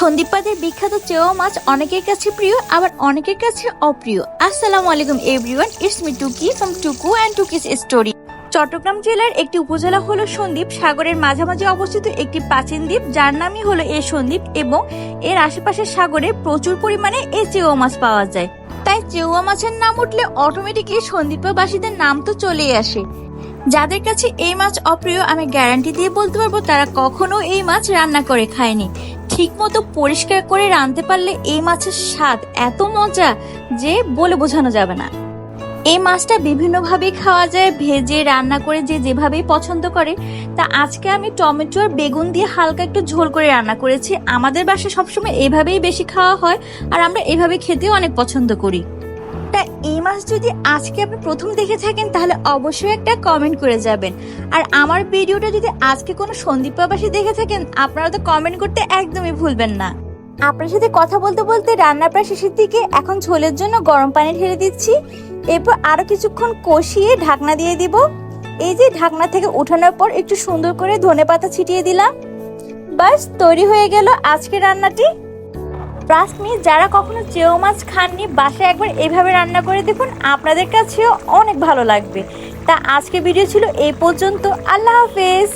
সন্দ্বীপাদের বিখ্যাত চেওয়া মাছ অনেকের কাছে প্রিয়, আবার অনেকের কাছে অপ্রিয়। আসসালামু আলাইকুম এভরিওয়ান, ইটস মি টুকি ফ্রম টুকু অ্যান্ড টুকিস স্টোরি। চট্টগ্রাম জেলার একটি উপজেলা হলো সন্দ্বীপ। সাগরের মাঝামাঝি অবস্থিত একটি প্রাচীন দ্বীপ, যার নামই হলো এই সন্দ্বীপ, এবং এর আশেপাশের সাগরে প্রচুর পরিমাণে এই চেওয়া মাছ পাওয়া যায়। তাই চেওয়া মাছের নাম উঠলে অটোমেটিকলি সন্দ্বীপবাসীদের নাম তো চলেই আসে। যাদের কাছে এই মাছ অপ্রিয়, আমি গ্যারান্টি দিয়ে বলতে পারবো তারা কখনো এই মাছ রান্না করে খায়নি। ঠিক মতো পরিষ্কার করে রাঁধতে পারলে এই মাছের স্বাদ এত মজা যে বলে বোঝানো যাবে না। এই মাছটা বিভিন্নভাবে খাওয়া যায়, ভেজে, রান্না করে, যে যেভাবেই পছন্দ করে। তা আজকে আমি টমেটো আর বেগুন দিয়ে হালকা একটু ঝোল করে রান্না করেছি। আমাদের বাসায় সবসময় এভাবেই বেশি খাওয়া হয়, আর আমরা এভাবে খেতেও অনেক পছন্দ করি। তা এই মাছ যদি আজকে আপনি প্রথম দেখে থাকেন তাহলে অবশ্যই একটা কমেন্ট করে যাবেন। আর আমার ভিডিওটা যদি আজকে কোনো সন্দ্বীপবাসী দেখে থাকেন, আপনারা তো কমেন্ট করতে একদমই ভুলবেন না। আপনার সাথে কথা বলতে বলতে রান্নার প্রায় শেষের দিকে। এখন ঝোলের জন্য গরম পানি ঢেলে দিচ্ছি। এরপর আরো কিছুক্ষণ কষিয়ে ঢাকনা দিয়ে দিব। এই যে ঢাকনা থেকে উঠানোর পর একটু সুন্দর করে ধনেপাতা ছিটিয়ে দিলাম। বাস তৈরি হয়ে গেল আজকে রান্নাটি। ট্রাস্ট মি, যারা কখনো চেওয়া মাছ খাননি, বাসায় একবার এভাবে রান্না করে দেখুন, আপনাদের কাছেও অনেক ভালো লাগবে। তা আজকে ভিডিও ছিল এই পর্যন্ত। আল্লাহ হাফেজ।